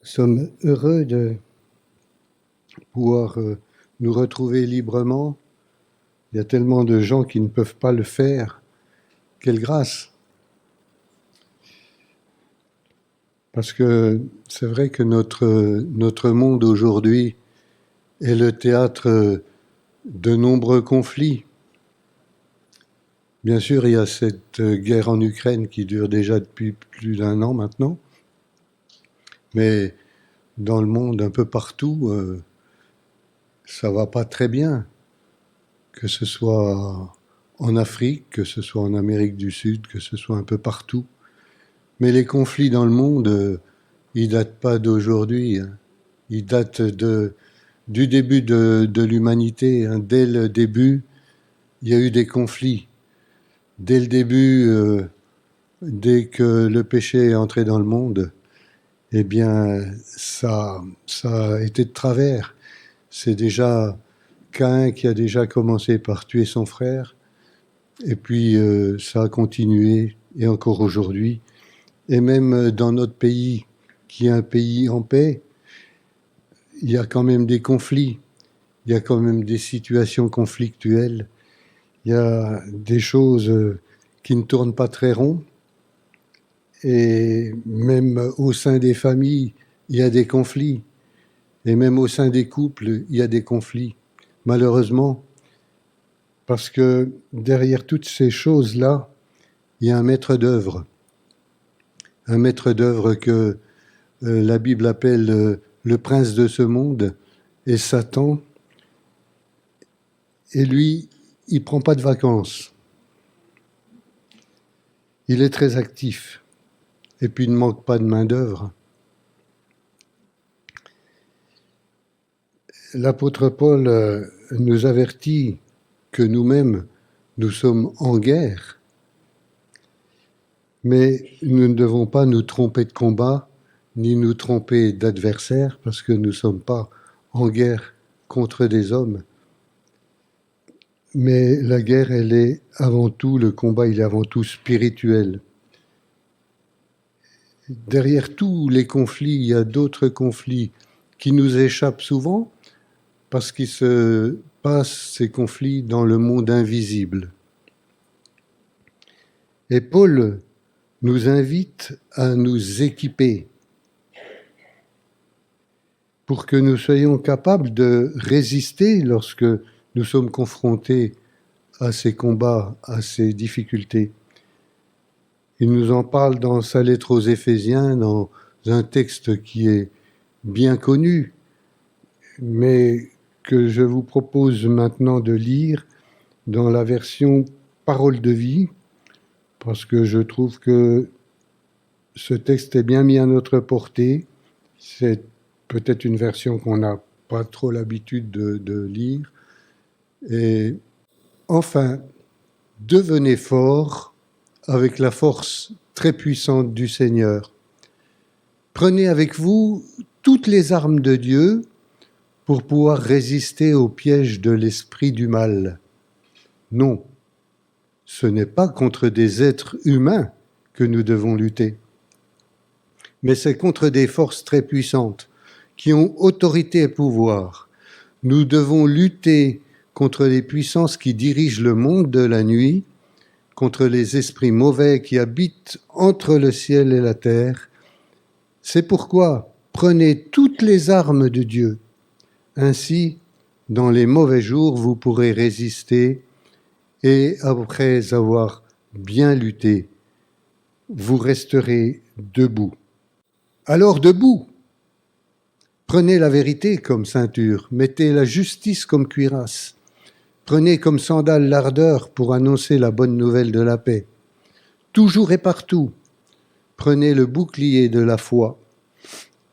Nous sommes heureux de pouvoir nous retrouver librement. Il y a tellement de gens qui ne peuvent pas le faire. Quelle grâce! Parce que c'est vrai que notre monde aujourd'hui est le théâtre de nombreux conflits. Bien sûr, il y a cette guerre en Ukraine qui dure déjà depuis plus d'1 an maintenant. Mais dans le monde, un peu partout, ça va pas très bien. Que ce soit en Afrique, que ce soit en Amérique du Sud, que ce soit un peu partout. Mais les conflits dans le monde, ils datent pas d'aujourd'hui. Ils datent du début de l'humanité. Dès le début, il y a eu des conflits. Dès le début, dès que le péché est entré dans le monde, eh bien, ça a été de travers. C'est déjà Caïn qui a déjà commencé par tuer son frère, et puis ça a continué, et encore aujourd'hui. Et même dans notre pays, qui est un pays en paix, il y a quand même des conflits, il y a quand même des situations conflictuelles, il y a des choses qui ne tournent pas très rond, et même au sein des familles, il y a des conflits, et même au sein des couples, il y a des conflits, malheureusement, parce que derrière toutes ces choses-là, il y a un maître d'œuvre que la Bible appelle le prince de ce monde, et Satan. Et lui, il ne prend pas de vacances. Il est très actif. Et puis, il ne manque pas de main-d'œuvre. L'apôtre Paul nous avertit que nous-mêmes, nous sommes en guerre. Mais nous ne devons pas nous tromper de combat, ni nous tromper d'adversaire, parce que nous ne sommes pas en guerre contre des hommes. Mais la guerre, elle est avant tout, le combat, il est avant tout spirituel. Derrière tous les conflits, il y a d'autres conflits qui nous échappent souvent, parce qu'il se passe ces conflits dans le monde invisible. Et Paul nous invite à nous équiper pour que nous soyons capables de résister lorsque nous sommes confrontés à ces combats, à ces difficultés. Il nous en parle dans sa lettre aux Éphésiens, dans un texte qui est bien connu, mais que je vous propose maintenant de lire dans la version Parole de vie, parce que je trouve que ce texte est bien mis à notre portée. C'est peut-être une version qu'on n'a pas trop l'habitude de lire. Et enfin, devenez forts avec la force très puissante du Seigneur. Prenez avec vous toutes les armes de Dieu pour pouvoir résister au piège de l'esprit du mal. Non, ce n'est pas contre des êtres humains que nous devons lutter, mais c'est contre des forces très puissantes qui ont autorité et pouvoir. Nous devons lutter contre les puissances qui dirigent le monde de la nuit, contre les esprits mauvais qui habitent entre le ciel et la terre. C'est pourquoi prenez toutes les armes de Dieu. Ainsi, dans les mauvais jours, vous pourrez résister, et après avoir bien lutté, vous resterez debout. Alors debout, prenez la vérité comme ceinture, mettez la justice comme cuirasse, prenez comme sandale l'ardeur pour annoncer la bonne nouvelle de la paix. Toujours et partout, prenez le bouclier de la foi.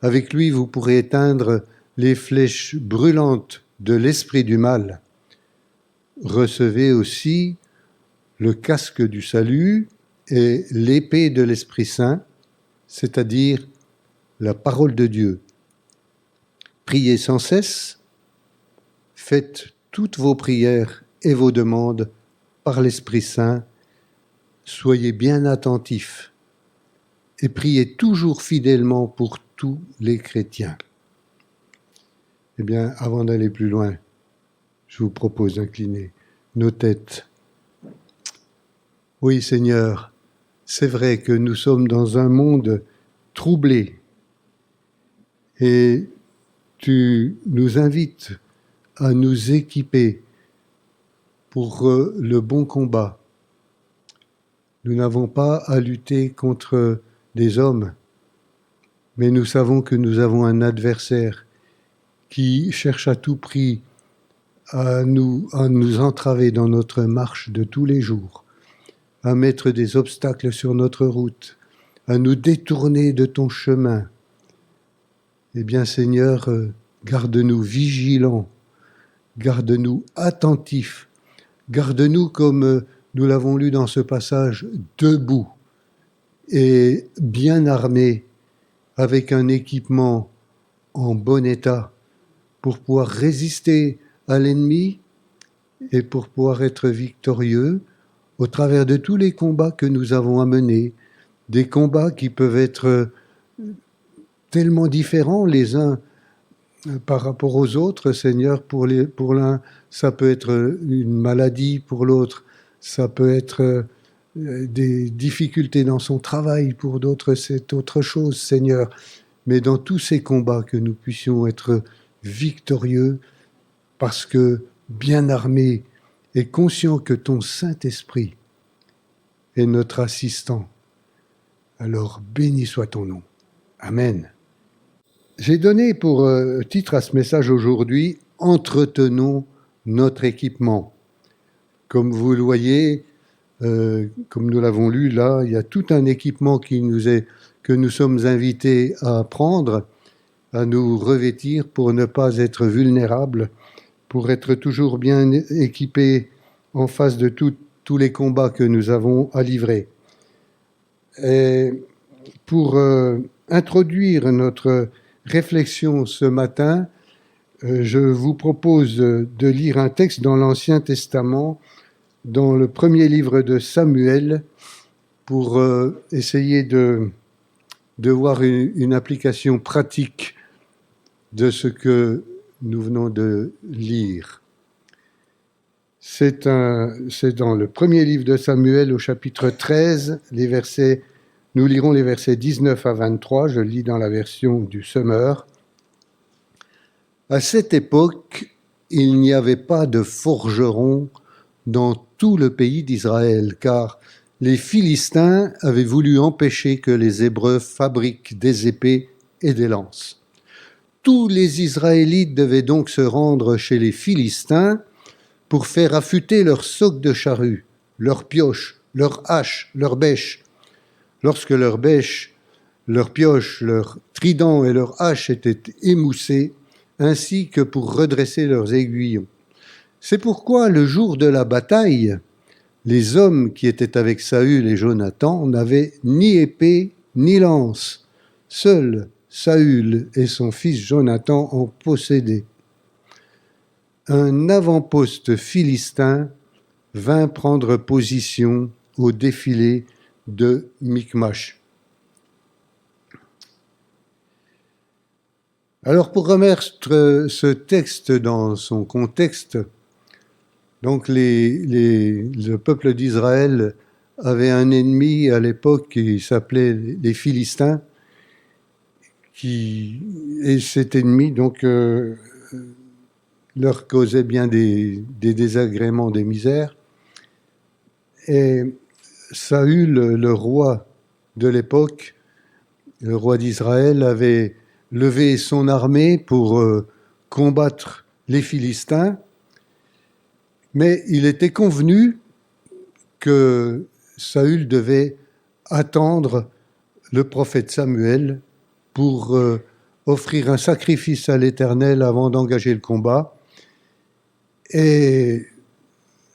Avec lui, vous pourrez éteindre les flèches brûlantes de l'esprit du mal. Recevez aussi le casque du salut et l'épée de l'Esprit Saint, c'est-à-dire la parole de Dieu. Priez sans cesse, faites toutes vos prières et vos demandes par l'Esprit Saint. Soyez bien attentifs et priez toujours fidèlement pour tous les chrétiens. Eh bien, avant d'aller plus loin, je vous propose d'incliner nos têtes. Oui, Seigneur, c'est vrai que nous sommes dans un monde troublé et tu nous invites à nous équiper pour le bon combat. Nous n'avons pas à lutter contre des hommes, mais nous savons que nous avons un adversaire qui cherche à tout prix à nous entraver dans notre marche de tous les jours, à mettre des obstacles sur notre route, à nous détourner de ton chemin. Eh bien, Seigneur, garde-nous vigilants, garde-nous attentifs, garde-nous comme nous l'avons lu dans ce passage, debout et bien armés, avec un équipement en bon état pour pouvoir résister à l'ennemi et pour pouvoir être victorieux au travers de tous les combats que nous avons à mener, des combats qui peuvent être tellement différents les uns par rapport aux autres, Seigneur. Pour l'un, ça peut être une maladie, pour l'autre, ça peut être des difficultés dans son travail, pour d'autres, c'est autre chose, Seigneur. Mais dans tous ces combats, que nous puissions être victorieux, parce que bien armés et conscients que ton Saint-Esprit est notre assistant. Alors béni soit ton nom. Amen. J'ai donné pour titre à ce message aujourd'hui « Entretenons notre équipement ». Comme vous le voyez, comme nous l'avons lu là, il y a tout un équipement que nous sommes invités à prendre, à nous revêtir pour ne pas être vulnérables, pour être toujours bien équipés en face de tous les combats que nous avons à livrer. Et pour introduire notre réflexion ce matin, je vous propose de lire un texte dans l'Ancien Testament, dans le premier livre de Samuel, pour essayer de voir une application pratique de ce que nous venons de lire. C'est dans le premier livre de Samuel, au chapitre 13, nous lirons les versets 19 à 23, je lis dans la version du Semeur. À cette époque, il n'y avait pas de forgeron dans tout le pays d'Israël, car les Philistins avaient voulu empêcher que les Hébreux fabriquent des épées et des lances. Tous les Israélites devaient donc se rendre chez les Philistins pour faire affûter leurs socs de charrue, leurs pioches, leurs haches, leurs bêches. Lorsque leurs bêches, leurs pioches, leurs tridents et leurs haches étaient émoussés, ainsi que pour redresser leurs aiguillons. C'est pourquoi, le jour de la bataille, les hommes qui étaient avec Saül et Jonathan n'avaient ni épée ni lance. Seuls Saül et son fils Jonathan en possédaient. Un avant-poste philistin vint prendre position au défilé de Michmash. Alors, pour remettre ce texte dans son contexte, donc le peuple d'Israël avait un ennemi à l'époque qui s'appelait les Philistins, et cet ennemi donc leur causait bien des désagréments, des misères. Et Saül, le roi de l'époque, le roi d'Israël, avait levé son armée pour combattre les Philistins, mais il était convenu que Saül devait attendre le prophète Samuel pour offrir un sacrifice à l'Éternel avant d'engager le combat. Et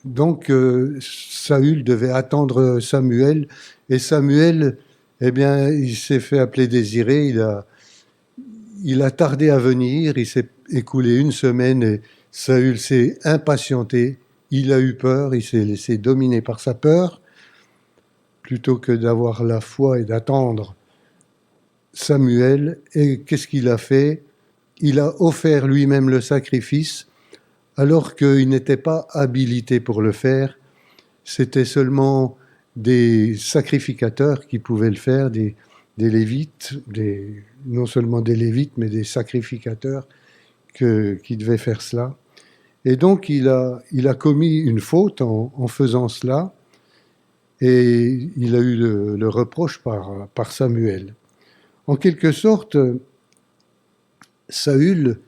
donc Saül devait attendre Samuel, et Samuel, eh bien, il s'est fait appeler Désiré, il a tardé à venir, il s'est écoulé une semaine et Saül s'est impatienté, il a eu peur, il s'est laissé dominer par sa peur, plutôt que d'avoir la foi et d'attendre Samuel, et qu'est-ce qu'il a fait? Il a offert lui-même le sacrifice, alors qu'il n'était pas habilité pour le faire. C'était seulement des sacrificateurs qui pouvaient le faire, des Lévites, non seulement des Lévites, mais des sacrificateurs qui devaient faire cela. Et donc il a commis une faute en faisant cela, et il a eu le reproche par Samuel. En quelque sorte, Saül,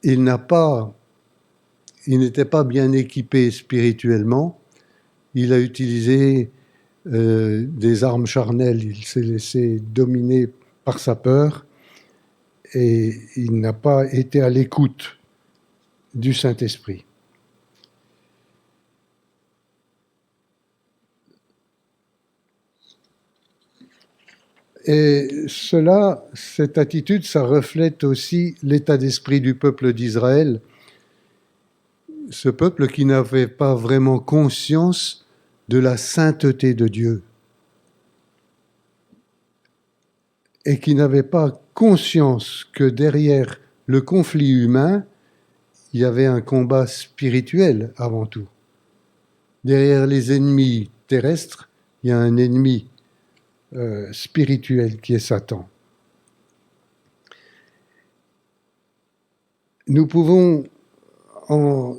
il n'était pas bien équipé spirituellement. Il a utilisé des armes charnelles. Il s'est laissé dominer par sa peur et il n'a pas été à l'écoute du Saint-Esprit. Et cette attitude, ça reflète aussi l'état d'esprit du peuple d'Israël, ce peuple qui n'avait pas vraiment conscience de la sainteté de Dieu et qui n'avait pas conscience que derrière le conflit humain, il y avait un combat spirituel avant tout. Derrière les ennemis terrestres, il y a un ennemi spirituel qui est Satan. Nous pouvons en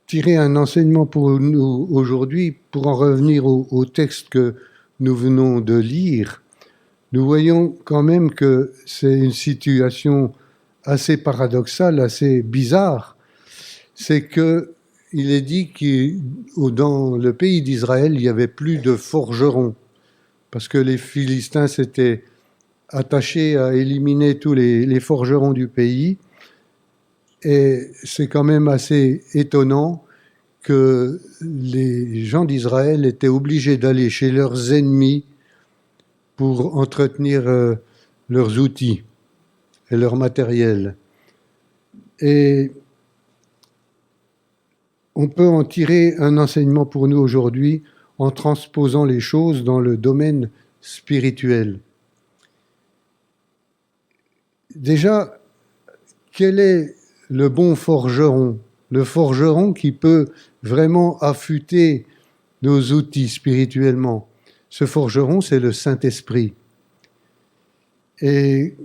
tirer un enseignement pour nous aujourd'hui, pour en revenir au texte que nous venons de lire. Nous voyons quand même que c'est une situation assez paradoxale, assez bizarre. C'est qu'il est dit que dans le pays d'Israël, il n'y avait plus de forgerons, parce que les Philistins s'étaient attachés à éliminer tous les forgerons du pays. Et c'est quand même assez étonnant que les gens d'Israël étaient obligés d'aller chez leurs ennemis pour entretenir leurs outils et leur matériel. Et on peut en tirer un enseignement pour nous aujourd'hui en transposant les choses dans le domaine spirituel. Déjà, quel est le bon forgeron? Le forgeron qui peut vraiment affûter nos outils spirituellement. Ce forgeron, c'est le Saint-Esprit. Et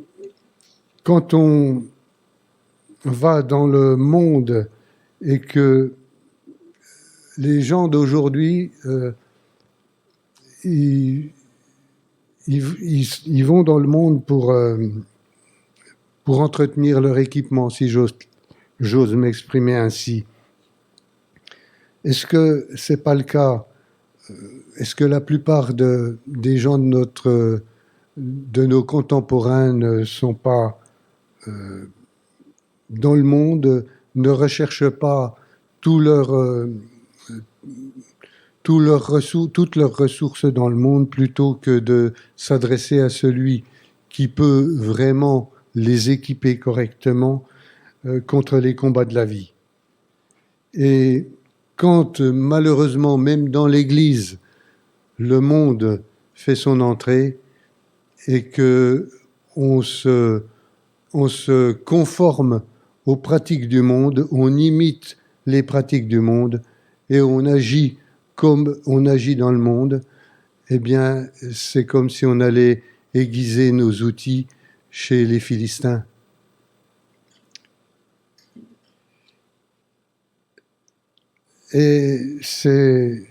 quand on va dans le monde et que les gens d'aujourd'hui, ils vont dans le monde pour entretenir leur équipement, si j'ose m'exprimer ainsi. Est-ce que c'est pas le cas? Est-ce que la plupart des gens de nos contemporains ne sont pas dans le monde, ne recherchent pas toutes leurs ressources dans le monde plutôt que de s'adresser à celui qui peut vraiment les équiper correctement contre les combats de la vie. Et quand malheureusement, même dans l'Église, le monde fait son entrée et que on se conforme aux pratiques du monde, on imite les pratiques du monde et on agit comme on agit dans le monde, eh bien, c'est comme si on allait aiguiser nos outils chez les Philistins. Et c'est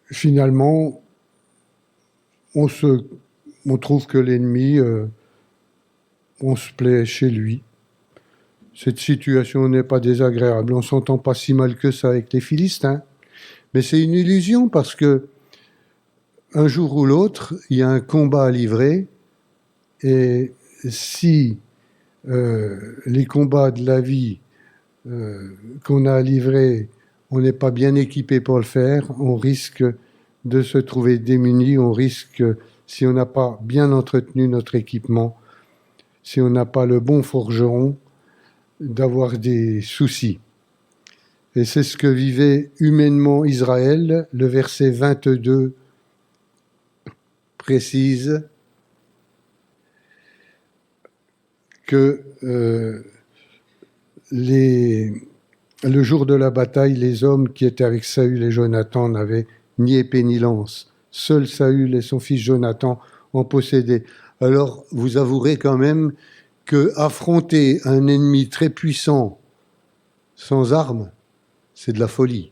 finalement, on trouve que l'ennemi, on se plaît chez lui. Cette situation n'est pas désagréable. On s'entend pas si mal que ça avec les Philistins. Mais c'est une illusion parce que un jour ou l'autre, il y a un combat à livrer. Et si les combats de la vie qu'on a à livrer, on n'est pas bien équipé pour le faire, on risque de se trouver démuni, on risque, si on n'a pas bien entretenu notre équipement, si on n'a pas le bon forgeron, d'avoir des soucis. Et c'est ce que vivait humainement Israël. Le verset 22 précise que le jour de la bataille, les hommes qui étaient avec Saül et Jonathan n'avaient ni épée ni lance. Seul Saül et son fils Jonathan en possédaient. Alors, vous avouerez quand même que affronter un ennemi très puissant sans armes, c'est de la folie.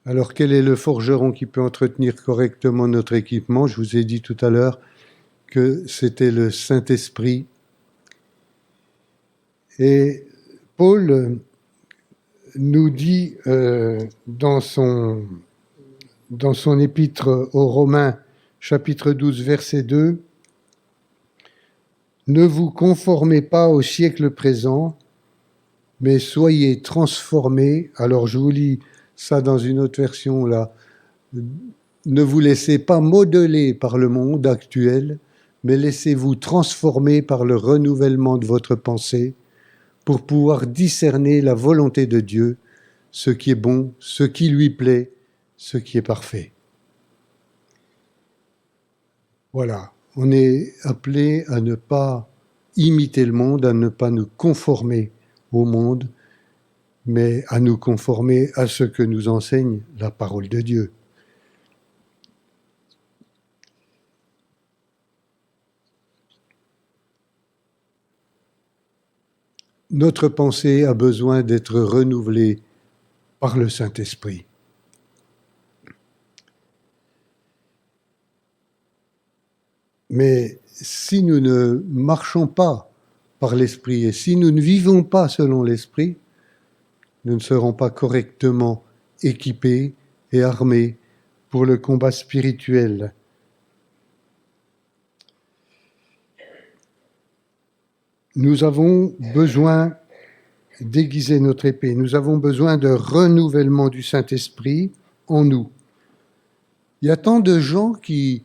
Alors, quel est le forgeron qui peut entretenir correctement notre équipement? Je vous ai dit tout à l'heure que c'était le Saint-Esprit. Et Paul nous dit dans son épître aux Romains, chapitre 12, verset 2, « Ne vous conformez pas au siècle présent, mais soyez transformés. » Alors je vous lis ça dans une autre version là. « Ne vous laissez pas modeler par le monde actuel, mais laissez-vous transformer par le renouvellement de votre pensée pour pouvoir discerner la volonté de Dieu, ce qui est bon, ce qui lui plaît, ce qui est parfait. » Voilà, on est appelé à ne pas imiter le monde, à ne pas nous conformer au monde, mais à nous conformer à ce que nous enseigne la parole de Dieu. Notre pensée a besoin d'être renouvelée par le Saint-Esprit. Mais si nous ne marchons pas par l'Esprit et si nous ne vivons pas selon l'Esprit, nous ne serons pas correctement équipés et armés pour le combat spirituel. Nous avons besoin d'aiguiser notre épée. Nous avons besoin de renouvellement du Saint-Esprit en nous. Il y a tant de gens qui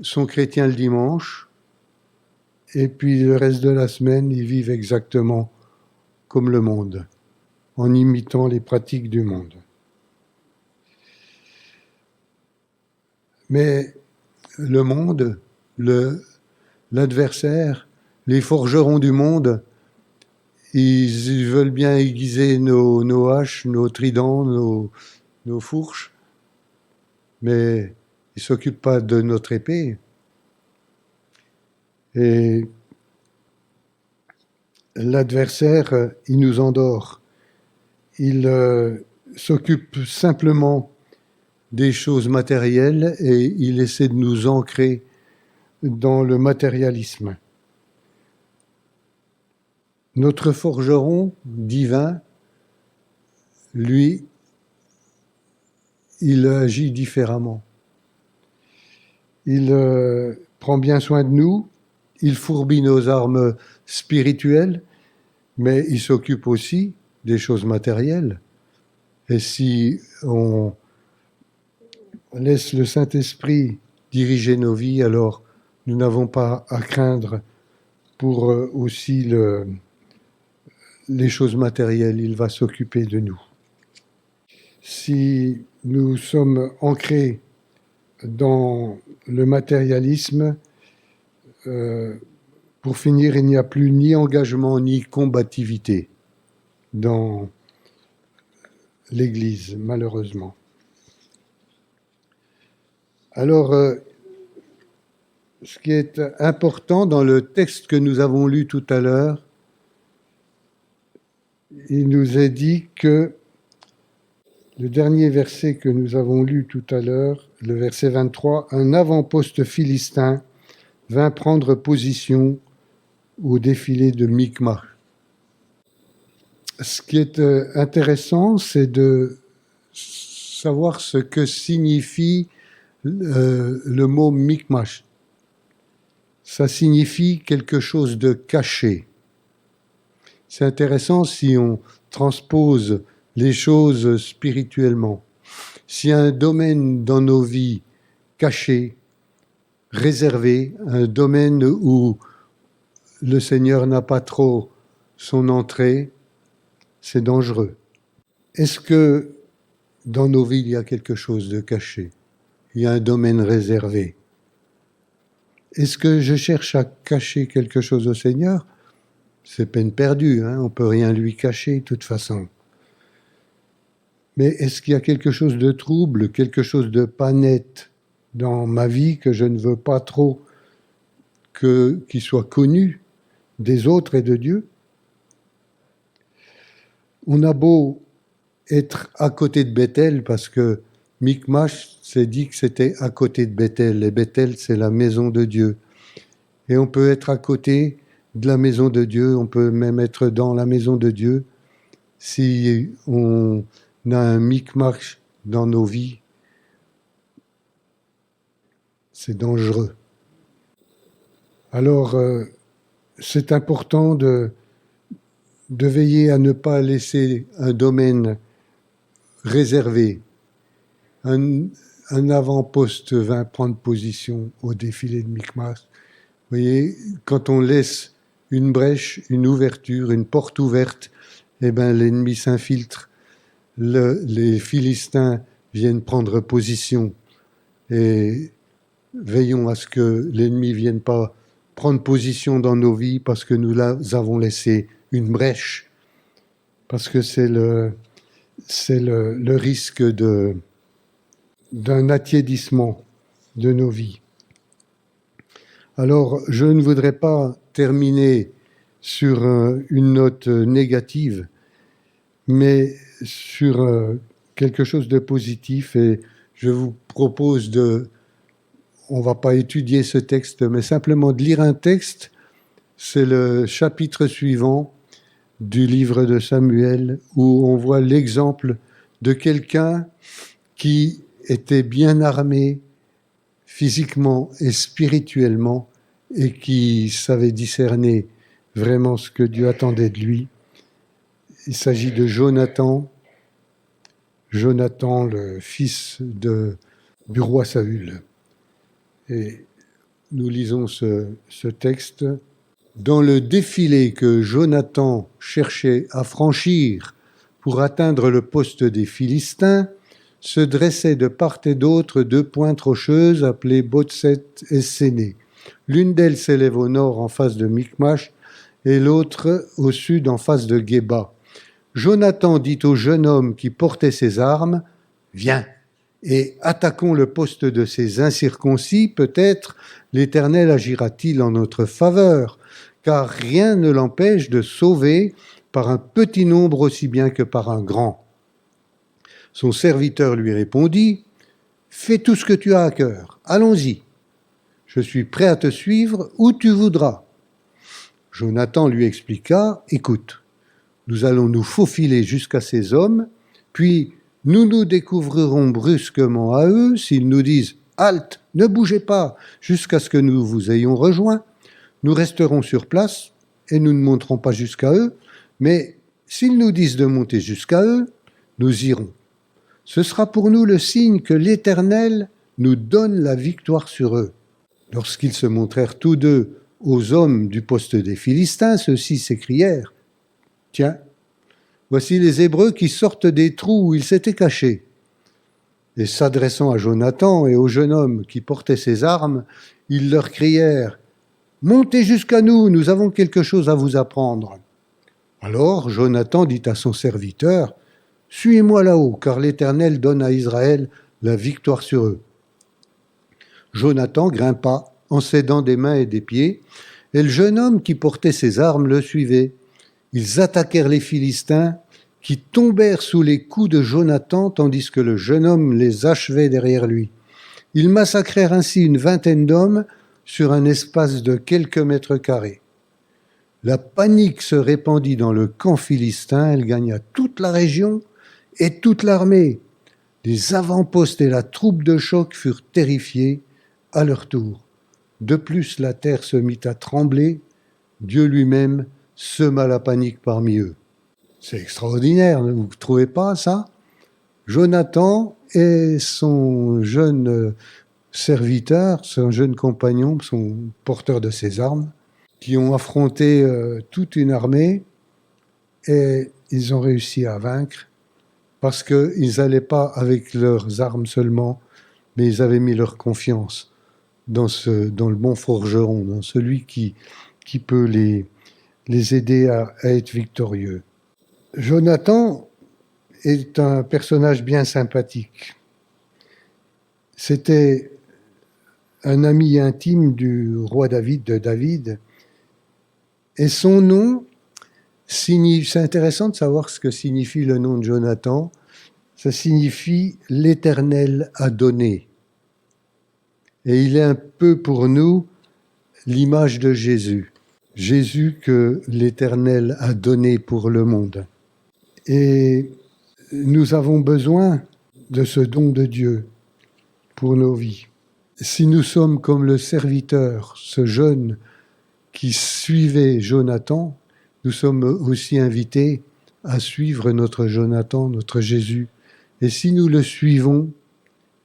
sont chrétiens le dimanche et puis le reste de la semaine, ils vivent exactement comme le monde, en imitant les pratiques du monde. Mais le monde, l'adversaire, les forgerons du monde, ils veulent bien aiguiser nos haches, nos tridents, nos fourches, mais ils ne s'occupent pas de notre épée. Et l'adversaire, il nous endort. Il s'occupe simplement des choses matérielles et il essaie de nous ancrer dans le matérialisme. Notre forgeron divin, lui, il agit différemment. Il prend bien soin de nous, il fourbit nos armes spirituelles, mais il s'occupe aussi des choses matérielles. Et si on laisse le Saint-Esprit diriger nos vies, alors nous n'avons pas à craindre pour aussi les choses matérielles. Il va s'occuper de nous. Si nous sommes ancrés dans le matérialisme, pour finir, il n'y a plus ni engagement ni combativité dans l'Église, malheureusement. Alors, ce qui est important dans le texte que nous avons lu tout à l'heure, il nous est dit que le dernier verset que nous avons lu tout à l'heure, le verset 23, « Un avant-poste philistin vint prendre position au défilé de Micmash. » Ce qui est intéressant, c'est de savoir ce que signifie le mot Micmash. Ça signifie quelque chose de caché. C'est intéressant si on transpose les choses spirituellement. S'il y a un domaine dans nos vies caché, réservé, un domaine où le Seigneur n'a pas trop son entrée, c'est dangereux. Est-ce que dans nos vies, il y a quelque chose de caché? Il y a un domaine réservé? Est-ce que je cherche à cacher quelque chose au Seigneur? C'est peine perdue, hein, on ne peut rien lui cacher de toute façon. Mais est-ce qu'il y a quelque chose de trouble, quelque chose de pas net dans ma vie que je ne veux pas trop qu'il soit connu des autres et de Dieu? On a beau être à côté de Bethel, parce que Michmash s'est dit que c'était à côté de Bethel, et Bethel c'est la maison de Dieu. Et on peut être à côté de la maison de Dieu, on peut même être dans la maison de Dieu, si on a un Michmash dans nos vies, c'est dangereux. Alors, c'est important de veiller à ne pas laisser un domaine réservé. Un avant-poste vint prendre position au défilé de Michmash. Vous voyez, quand on laisse une brèche, une ouverture, une porte ouverte, eh ben, l'ennemi s'infiltre. Les Philistins viennent prendre position. Et veillons à ce que l'ennemi ne vienne pas prendre position dans nos vies parce que nous avons laissé une brèche. Parce que c'est le risque d'un attiédissement de nos vies. Alors, je ne voudrais pas terminer sur une note négative, mais sur quelque chose de positif, et je vous propose on ne va pas étudier ce texte, mais simplement de lire un texte. C'est le chapitre suivant du livre de Samuel, où on voit l'exemple de quelqu'un qui était bien armé physiquement et spirituellement, et qui savait discerner vraiment ce que Dieu attendait de lui. Il s'agit de Jonathan, le fils du roi Saül. Et nous lisons ce texte. Dans le défilé que Jonathan cherchait à franchir pour atteindre le poste des Philistins, se dressaient de part et d'autre 2 pointes rocheuses appelées Botset et Séné. L'une d'elles s'élève au nord en face de Michmash et l'autre au sud en face de Géba. Jonathan dit au jeune homme qui portait ses armes, « Viens, et attaquons le poste de ces incirconcis, peut-être l'Éternel agira-t-il en notre faveur, car rien ne l'empêche de sauver par un petit nombre aussi bien que par un grand. » Son serviteur lui répondit, « Fais tout ce que tu as à cœur, allons-y. Je suis prêt à te suivre où tu voudras. » Jonathan lui expliqua, « Écoute, nous allons nous faufiler jusqu'à ces hommes, puis nous nous découvrirons brusquement à eux s'ils nous disent « Halte, ne bougez pas jusqu'à ce que nous vous ayons rejoints. Nous resterons sur place et nous ne monterons pas jusqu'à eux, mais s'ils nous disent de monter jusqu'à eux, nous irons. Ce sera pour nous le signe que l'Éternel nous donne la victoire sur eux. » Lorsqu'ils se montrèrent tous deux aux hommes du poste des Philistins, ceux-ci s'écrièrent, « Tiens, voici les Hébreux qui sortent des trous où ils s'étaient cachés. » Et s'adressant à Jonathan et au jeune homme qui portait ses armes, ils leur crièrent, « Montez jusqu'à nous, nous avons quelque chose à vous apprendre. » Alors Jonathan dit à son serviteur, « Suis-moi là-haut, car l'Éternel donne à Israël la victoire sur eux. » Jonathan grimpa en s'aidant des mains et des pieds, et le jeune homme qui portait ses armes le suivait. Ils attaquèrent les Philistins, qui tombèrent sous les coups de Jonathan, tandis que le jeune homme les achevait derrière lui. Ils massacrèrent ainsi une 20aine d'hommes sur un espace de quelques mètres carrés. La panique se répandit dans le camp philistin, elle gagna toute la région et toute l'armée. Les avant-postes et la troupe de choc furent terrifiés à leur tour. De plus, la terre se mit à trembler, Dieu lui-même sema la panique parmi eux. C'est extraordinaire, ne vous trouvez pas ça? Jonathan et son jeune serviteur, son jeune compagnon, son porteur de ses armes, qui ont affronté toute une armée, et ils ont réussi à vaincre parce qu'ils n'allaient pas avec leurs armes seulement, mais ils avaient mis leur confiance dans le bon forgeron, dans celui qui peut les aider à être victorieux. Jonathan est un personnage bien sympathique. C'était un ami intime du roi David, de David, et son nom signifie, c'est intéressant de savoir ce que signifie le nom de Jonathan, ça signifie « l'Éternel a donné ». Et il est un peu pour nous l'image de Jésus. Jésus que l'Éternel a donné pour le monde. Et nous avons besoin de ce don de Dieu pour nos vies. Si nous sommes comme le serviteur, ce jeune qui suivait Jonathan, nous sommes aussi invités à suivre notre Jonathan, notre Jésus. Et si nous le suivons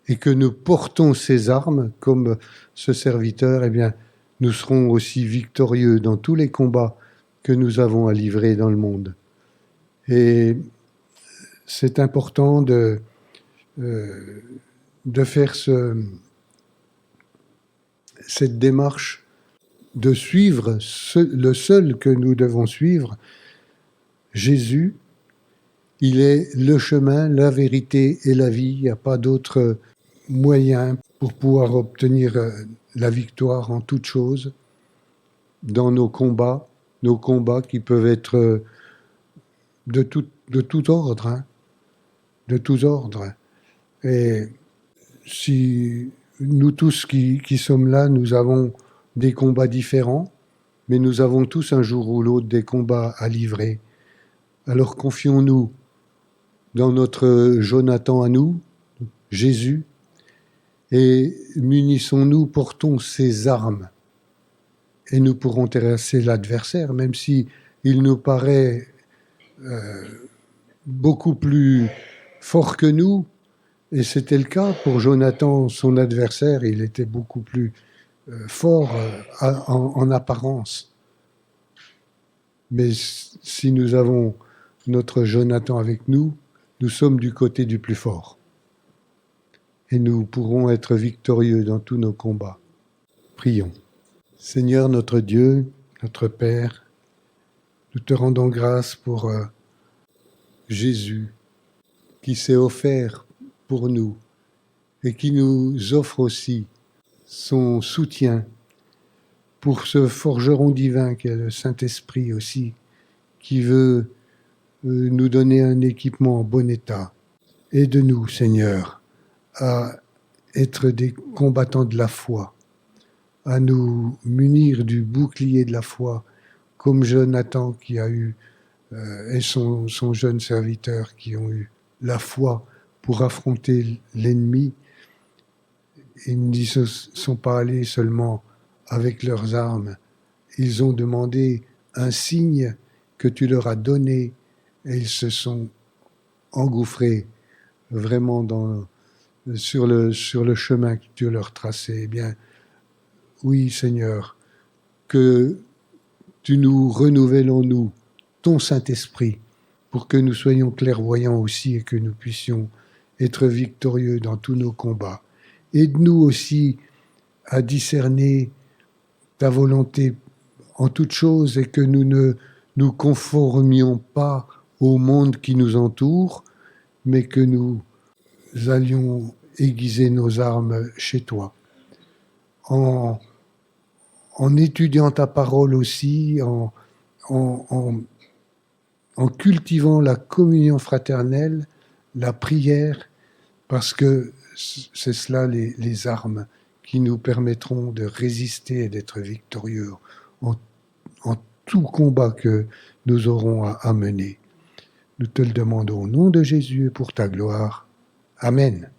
et que nous portons ses armes comme ce serviteur, eh bien, nous serons aussi victorieux dans tous les combats que nous avons à livrer dans le monde. Et c'est important de faire cette démarche, de suivre le seul que nous devons suivre, Jésus. Il est le chemin, la vérité et la vie. Il n'y a pas d'autre moyen pour pouvoir obtenir la victoire en toutes choses dans nos combats qui peuvent être de tout ordre, hein, de tous ordres. Et si nous tous qui sommes là, nous avons des combats différents, mais nous avons tous un jour ou l'autre des combats à livrer. Alors confions-nous dans notre Jonathan à nous, Jésus, et munissons-nous, portons ses armes, et nous pourrons terrasser l'adversaire, même si il nous paraît beaucoup plus fort que nous, et c'était le cas pour Jonathan, son adversaire, il était beaucoup plus fort en apparence. Mais si nous avons notre Jonathan avec nous, nous sommes du côté du plus fort. Et nous pourrons être victorieux dans tous nos combats. Prions. Seigneur notre Dieu, notre Père, nous te rendons grâce pour Jésus qui s'est offert pour nous et qui nous offre aussi son soutien pour ce forgeron divin qu'est le Saint-Esprit aussi, qui veut nous donner un équipement en bon état. Aide-nous, Seigneur, à être des combattants de la foi, à nous munir du bouclier de la foi, comme Jonathan qui a eu, et son jeune serviteur qui ont eu la foi pour affronter l'ennemi. Ils ne sont pas allés seulement avec leurs armes, ils ont demandé un signe que tu leur as donné et ils se sont engouffrés vraiment sur le chemin que Dieu leur traçait. Eh bien, oui, Seigneur, que tu nous renouvelles en nous ton Saint-Esprit pour que nous soyons clairvoyants aussi et que nous puissions être victorieux dans tous nos combats. Aide-nous aussi à discerner ta volonté en toutes choses et que nous ne nous conformions pas au monde qui nous entoure, mais que nous allions aiguiser nos armes chez toi. En étudiant ta parole aussi, en cultivant la communion fraternelle, la prière, parce que c'est cela les armes qui nous permettront de résister et d'être victorieux en tout combat que nous aurons à mener. Nous te le demandons au nom de Jésus et pour ta gloire. Amen.